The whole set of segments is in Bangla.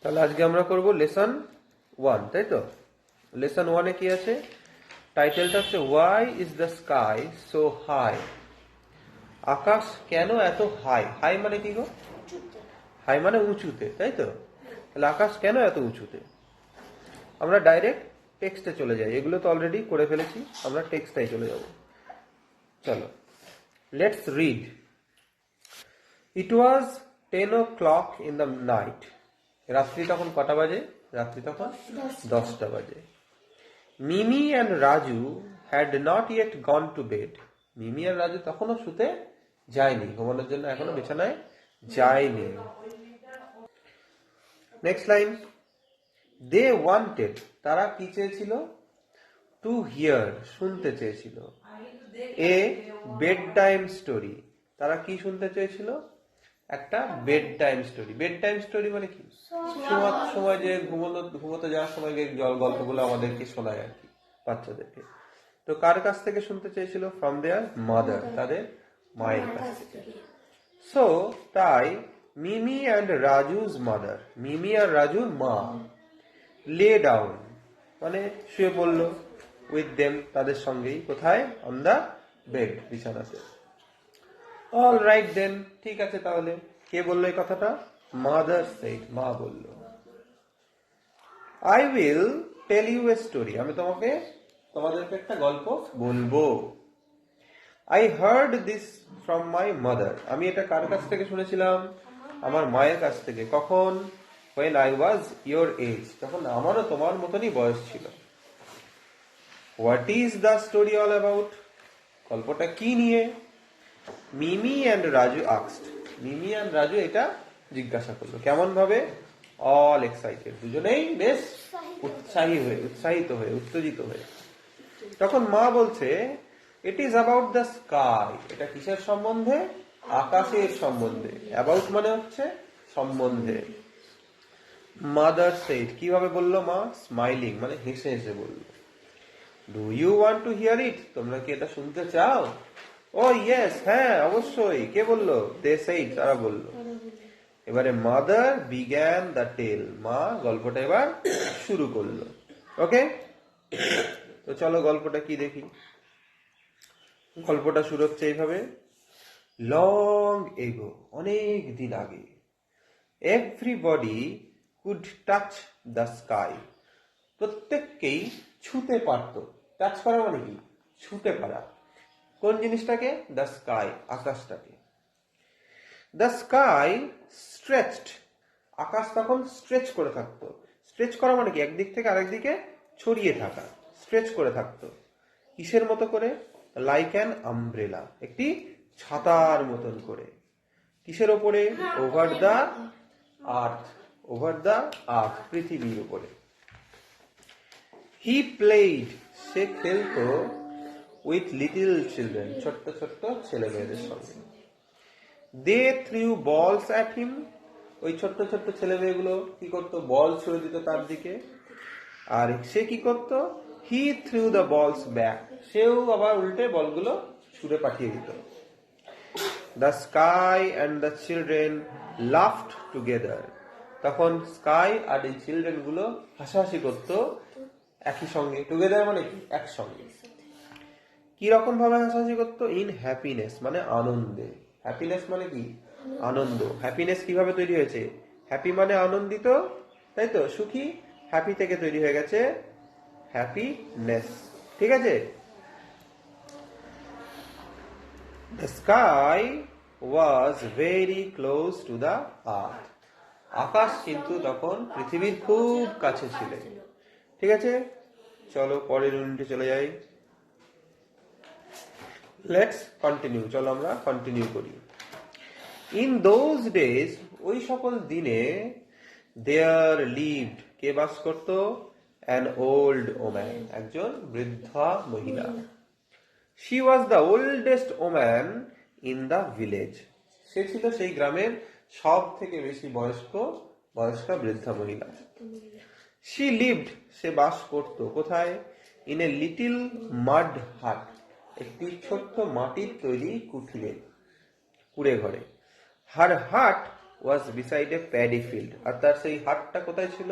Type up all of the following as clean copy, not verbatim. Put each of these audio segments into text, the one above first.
তাহলে আজকে আমরা করব লেসন 1, তাই তো? লেসন 1 এ কি আছে? টাইটেলটা হচ্ছে why is the sky so high. আকাশ কেন এত হাই? হাই মানে কি গো? হাই মানে উঁচুতে, তাই তো? তাহলে আকাশ কেন এত উঁচুতে? আমরা ডাইরেক্ট টেক্সটে চলে যাই, এগুলো তো অলরেডি করে ফেলেছি, আমরা টেক্সটাই চলে যাব। চলো, let's read. It was 10 o'clock in the night. রাত্রি তখন কটা বাজে? রাত্রি তখন 10টা বাজে। Mimi and Raju had not yet gone to bed. Mimi আর রাজু তখনও শুতে যায়নি, ঘুমানোর জন্য এখনো বিছানায় যায়নি। নেক্সট লাইন, দে ওয়ান্টেড, তারা কি চেয়েছিল? টু হিয়ার, শুনতে চেয়েছিল। এ বেড টাইম স্টোরি, তারা কি শুনতে চেয়েছিল? একটা bed time story. Bed time story মানে কি? শোয়ার সময় যে ঘুমোতে যাওয়ার সময় যে গল্পগুলো আমাদেরকে শোনায় আর কি, বাচ্চাদেরকে। তো কার কাছ থেকে শুনতে চেয়েছিল? ফ্রম দেয়ার মাদার, তাদের মায়ের কাছ থেকে। সো তাই মিমি অ্যান্ড রাজুজ মাদার, মিমি আর রাজুর মা, লে ডাউন মানে শুয়ে পড়লো, উইথ দেম, তাদের সঙ্গেই। কোথায়? অন দা বেড, বিছানাতে। অল রাইট দেন, ঠিক আছে তাহলে। কে বললো এই কথাটা? মাদার সেড, মা বলল। I will tell you a story, আমি তোমাদেরকে একটা গল্প বলবো। I heard this from my mother, আমি এটা কার কাছ থেকে শুনেছিলাম? আমার মায়ের কাছ থেকে। কখন? when I was your age, তখন আমারও তোমার মতনই বয়স ছিল। What is the story all about? গল্পটা কি নিয়ে? Mimi and Raju asked, Mimi and Raju এটা জিজ্ঞাসা করলো। কেমন ভাবে? অল এক্সাইটেড, দুজনেই বেশ উৎসাহিত হয়ে, উত্তেজিত হয়ে। তখন মা বলছে, it is about the sky, এটা কিসের সম্বন্ধে? আকাশের সম্বন্ধে। অ্যাবাউট মানে হচ্ছে সম্বন্ধে। মাদার সেড, কিভাবে বললো মা? স্মাইলিং মানে হেসে হেসে বলল। Do you want to hear it, তোমরা কি এটা শুনতে চাও? ও ইয়েস, হ্যাঁ অবশ্যই। কে বললো? দে সেইড, তারা বলল। এবারে মাদার বিগ্যান দ্য টেল, মা গল্পটা এবার শুরু করলো। ওকে, তো চলো গল্পটা কি দেখি। গল্পটা শুরু হচ্ছে এইভাবে। লং এগো, অনেক দিন আগে, everybody could touch the sky, প্রত্যেককেই ছুতে পারত। টাচ করা মানে কি? ছুতে পারা। কোন জিনিসটাকে? দ্য স্কাই, আকাশটাকে। দ্য স্কাই স্ট্রেচড, আকাশ তখন স্ট্রেচ করে থাকতো। স্ট্রেচ করা মানে কি? একদিক থেকে আরেক দিকে ছড়িয়ে থাকা, স্ট্রেচ করে থাকতো। কিসের মতো করে? লাইক অ্যান আমব্রেলা, একটি ছাতার মতন করে। কিসের ওপরে? Over the earth, over the earth, পৃথিবীর উপরে। হি প্লেইড, সে খেলতো, উইথ লিটল চিলড্রেন, ছোট্ট ছোট্ট ছেলে মেয়েদের সঙ্গে। দে থ্রিউ বলস অ্যাট হিম, ওই ছোট্ট ছোট্ট ছেলে মেয়েগুলো কি করতো? বল ছুড়ে দিত তার দিকে। আর সে কি করতো? হি থ্রু দ্য বলস ব্যাক, সেও আবার উল্টে বলগুলো ছুড়ে পাঠিয়ে দিত। The sky and the children laughed together, তখন স্কাই আর এই চিলড্রেন গুলো হাসাহাসি করতো একই সঙ্গে। টুগেদার মানে কি? একসঙ্গে। কি রকম ভাবে হাসাহাসি করতো? ইন হ্যাপিনেস মানে আনন্দে। হ্যাপিনেস মানে কি? আনন্দ। হ্যাপিনেস কিভাবে তৈরি হয়েছে? হ্যাপি মানে আনন্দিত, তাই তো, সুখী। হ্যাপি থেকে তৈরি হয়ে গেছে হ্যাপিনেস, ঠিক আছে। The sky was very close to the earth, আকাশ কিন্তু তখন পৃথিবীর খুব কাছে ছিল। ঠিক আছে, চলো পরের ইউনিটে চলে যাই। লেটস কন্টিনিউ, চলো আমরা কন্টিনিউ করি। ইন দোজ ডেজ, ওই সকল দিনে, দেয়ার লিভড, কে বাস করত? অ্যান ওল্ড ওম্যান, একজন বৃদ্ধা মহিলা। She was the oldest woman in the village, সে ছিল সেই গ্রামের সব থেকে বেশি বয়স্কা বৃদ্ধা মহিলা। শি লিভড, সে বাস করত। কোথায়? ইন এ লিটিল মাড হাট, একটি ছোট্ট মাটির তৈরি কুড়ে ঘরে। হার হাট ওয়াজ বিসাইড এ প্যাডি ফিল্ড। আর তার সেই হাটটা কোথায় ছিল?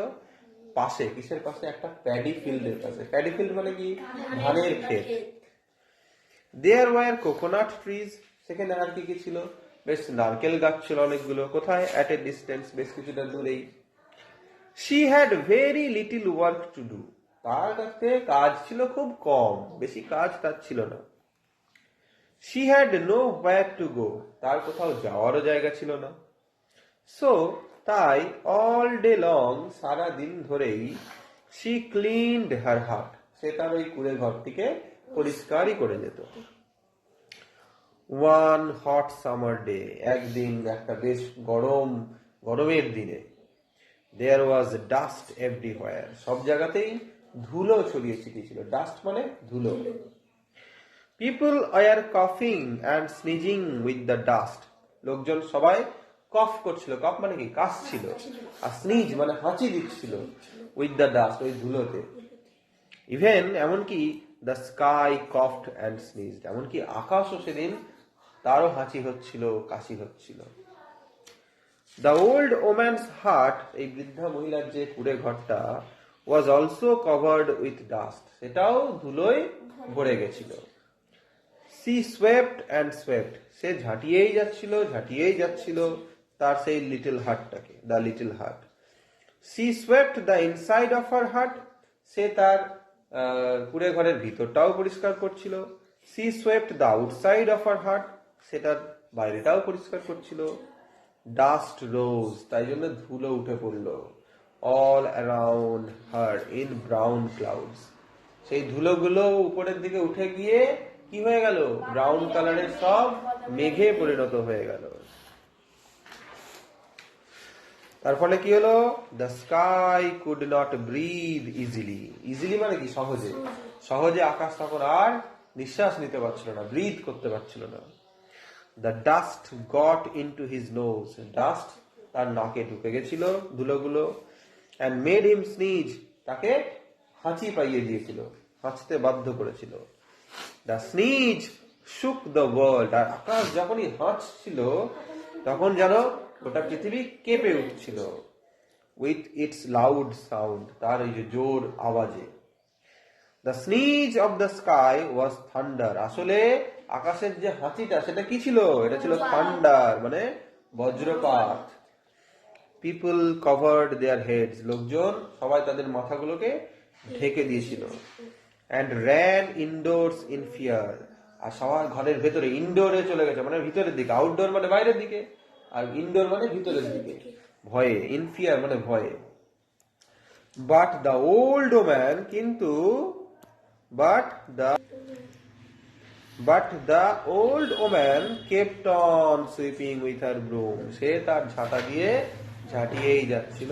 পাশে। কিসের পাশে? একটা প্যাডি ফিল্ডের পাশে। প্যাডি ফিল্ড মানে কি? ধানের ক্ষেত। দেয়ার ওয়ার কোকোনাট ট্রিজ, সেখানে আর কি কি ছিল? বেশ নারকেল গাছ ছিল অনেকগুলো। কোথায়? অ্যাট এ ডিস্টেন্স, বেশ কিছুটা দূরেই। She had very little work to do, তার কাছে কাজ ছিল খুব কম, বেশি কাজ তার ছিল না। She had know where to go, তার কোথাও যাওয়ারও জায়গা ছিল না। সো তাই অল ডে লং, সারা দিন ধরেই, শি ক্লিনড হার হাট, সে তার ওই কুড়ে ঘরটিকে পরিষ্কারই করে যেত। ওয়ান হট সামার ডে, একদিন একটা বেশ গরমের দিনে, দেয়ার ওয়াজ ডাস্ট এভরিহোয়ার, সব জায়গাতেই ধুলো ছড়িয়ে ছিটিয়ে ছিল। ডাস্ট মানে ধুলো। পিপল আর কফিং and sneezing with the dust, লোকজন সবাই কফ করছিল, কফ মানে কি? কাশছিল। আর স্নিজ মানে হাঁচি দিচ্ছিল, উইথ দ্য ডাস্ট, ওই ধুলোতে। ইভেন এমনকি দ্য স্কাই কফড অ্যান্ড স্নিজড, এমনকি আকাশও সেদিন তারও হাঁচি হচ্ছিল, কাশি হচ্ছিল। দ্য ওল্ড ওম্যানস হার্ট, এই বৃদ্ধা মহিলার যে কুড়ে ঘরটা, was also covered with dust, সেটাও ধুলোয় ভরে গেছিল। সি সোয়েপ্ট অ্যান্ড সোয়েপ্ট, সে ঝাঁটিয়েই যাচ্ছিল তার সেই লিটল হার্টটাকে, the little hut. She swept the inside of her hut, সে তার কুড়ে ঘরের ভিতরটাও পরিষ্কার করছিল। She swept the outside of her hut, সেটার বাইরেটাও পরিষ্কার করছিল। ডাস্ট রোজ, তাই জন্য ধুলো উঠে পড়লো। All around her in brown clouds, সেই ধুলোগুলো উপরের দিকে উঠে গিয়ে কি হয়ে গেল? ব্রাউন কালারের সব মেঘে পরিণত হয়ে গেল। তার ফলে কি হলো? The sky could not breathe easily, easily মানে কি? সহজে। সহজে আকাশ তখন আর নিঃশ্বাস নিতে পারছিল না, ব্রিথ করতে পারছিল না। The dust got into his nose, dust তার নাকে ঢুকে গেছিল ধুলোগুলো। অ্যান্ড মেড হিম স্নিজ, তাকে হাঁচি পাইয়ে দিয়েছিল, হাঁচতে বাধ্য করেছিল। The sneeze shook the world, আর আকাশ যখনই হাঁচছিল তখন যেন গোটা পৃথিবী কেঁপে উঠছিল। উইথ ইটস লাউড সাউন্ড, তার এই যে জোর আওয়াজে। The sneeze of the sky was thunder, আসলে আকাশের যে হাঁচিটা সেটা কি ছিল? এটা ছিল থান্ডার, মানে বজ্রপাত। পিপল কভার্ড দেয়ার হেডস, লোকজন সবাই তাদের মাথাগুলোকে ঢেকে দিয়েছিল। And ran indoors in fear, আর সবার ঘরের ভেতরে, ইনডোরে চলে গেছে মানে ভিতরের দিকে, আউটডোর মানে বাইরের দিকে, আর ইনডোর মানে ভিতরের দিকে, ভয়ে। ইন ফিয়ার মানে ভয়ে। বাট দ্য ওল্ড ওম্যান, কিন্তু But the old woman kept on sweeping with her broom, সে তার ঝাঁটা দিয়ে ঝাঁটিয়েই যাচ্ছিল।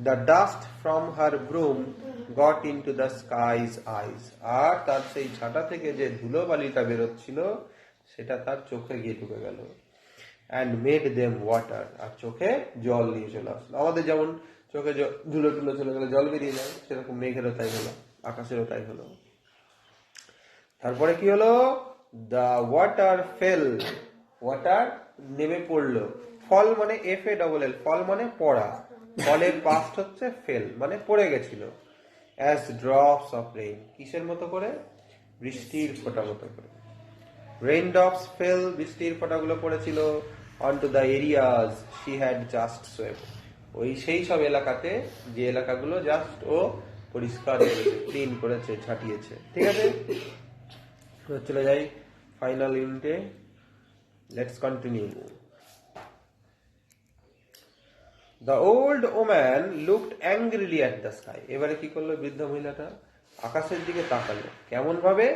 The dust from her broom got into the sky's eyes, আর তার সেই ঝাঁটা থেকে যে ধুলো বালিটা বেরোচ্ছিল সেটা তার চোখে গিয়ে ঢুকে গেল। And made them water, আর চোখে জল নিয়ে চলে আসলো। আমাদের যেমন চোখে ধুলো চলে গেলে জল বেরিয়ে যায়, সেরকম মেঘেরও তাই হলো, আকাশেরও তাই হলো। তারপরে কি হলো? দ্য ওয়াটার ফেল, ওয়াটার নেমে পড়লো। ফল মানে FALL, ফল মানে পড়া, ফলের পাস্ট হচ্ছে ফেল, মানে পড়ে গেছিল। অ্যাজ ড্রপস অফ রেইন, কিসের মতো করে? বৃষ্টির ফোঁটা মতো করে। রেইন ড্রপস ফেল, বৃষ্টির ফোঁটাগুলো পড়েছিল। অনটু the areas she had just swept, ওই সেই সব এলাকাতে যে এলাকাগুলো জাস্ট ও পরিষ্কার করেছে, ক্লিন করেছে, ঝাঁটিয়েছে। ঠিক আছে, চলে যাই ফাইনাল ইউনিটে। Let's continue. The old woman looked angrily at the sky, এবারে কি করলো বৃদ্ধ মহিলাটা? আকাশের দিকে তাকালো। কেমন ভাবে?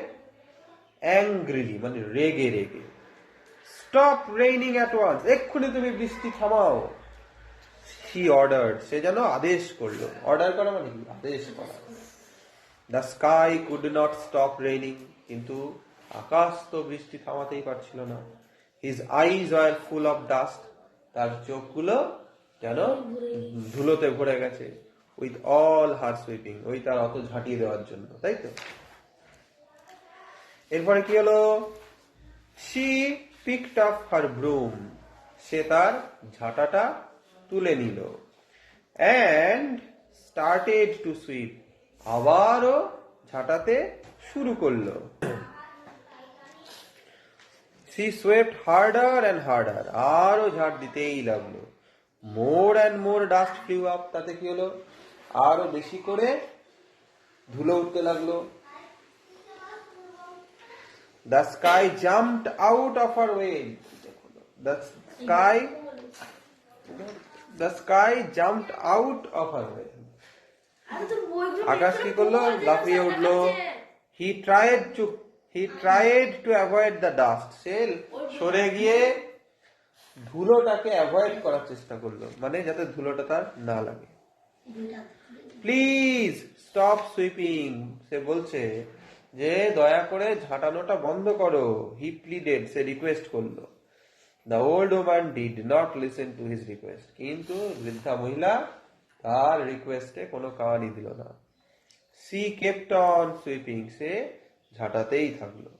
অ্যাংগ্রিলি মানে রেগে রেগে। স্টপ রেইনিং অ্যাট ওয়ান্স, এক্ষুনি তুমি বৃষ্টি থামাও। শি অর্ডার্ড, সে যেন আদেশ করলো। অর্ডার করা মানে কি? আদেশ করা। The sky could not stop raining, কিন্তু আকাশ তো বৃষ্টি থামাতেই পারছিল না। His eyes were full of dust, তার চোখগুলো যেন ধুলোতে ভরে গেছে। উইথ অল হার সুইপিং, ওই তার অত ঝাঁটিয়ে দেওয়ার জন্য, তাই তো। এরপরে কি হলো? শি পিকড আপ হার ব্রুম, সে তার ঝাঁটাটা তুলে নিল অ্যান্ড স্টার্টেড টু সুইপ, আবারও ঝাঁটাতে শুরু করলো। She swept harder and harder, আরো ঝাড় দিতেই লাগলো। More and more dust flew up, তাতে কি হলো, আরো বেশি করে ধুলো উঠতে লাগলো। The sky jumped out of her way. The sky The sky jumped out of her way. আকাশ কি করলো, লাফিয়ে উঠলো। He tried to avoid the dust. সে সরে গিয়ে ধুলোটাকে অ্যাভয়েড করার চেষ্টা করলো, মানে যাতে ধুলোটা তার না লাগে। প্লিজ স্টপ সুইপিং, সে বলছে যে দয়া করে ঝাঁটানোটা বন্ধ করো। হি প্লিডেড, সে রিকোয়েস্ট করলো। The old woman did not listen to his request. কিন্তু বৃদ্ধা মহিলা তার রিকোয়েস্টে কোনো কানই দিল না। She kept on sweeping, সে ঝাঁটাতেই থাকলো।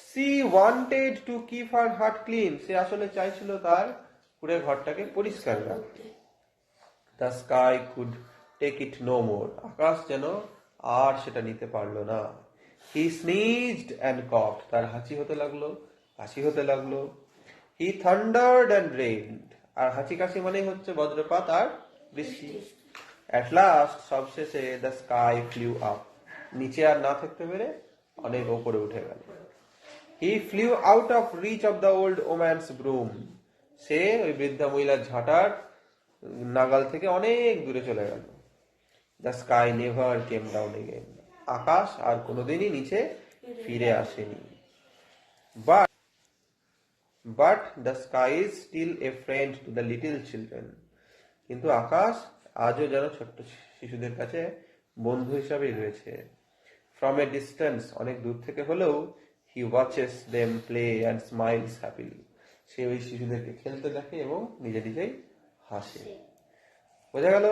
She wanted to keep her hut clean, সে আসলে চাইছিল তার পুরো ঘরটাকে পরিষ্কার রাখতে। The sky could take it no more, আকাশ যেন আর সেটা নিতে পারলো না। He sneezed and coughed, তার হাঁচি হতে লাগলো, কাশি হতে লাগলো। He thundered and rained, আর হাঁচি কাশি মানে হচ্ছে বজ্রপাত আর বৃষ্টি। At last, সবশেষে the sky flew up, নিচে আর না থাকতে পেরে অনেক ওপরে উঠে গেল। He flew out of reach of the old woman's broom, সে ওই বৃদ্ধা মহিলার ঝাঁটার নাগাল থেকে অনেক দূরে চলে গেল। The sky never came down again, আকাশ আর কোনোদিনই নিচে ফিরে আসেনি। But the sky is still a friend to the little children, কিন্তু আকাশ আজও যেন ছোট্ট শিশুদের কাছে বন্ধু হিসাবেই রয়েছে। From a distance, অনেক দূর থেকে হলেও, he watches them play and smiles happily, সে ওই শিশুদেরকে খেলতে দেখে এবং নিজে নিজেই হাসে। বোঝা গেল?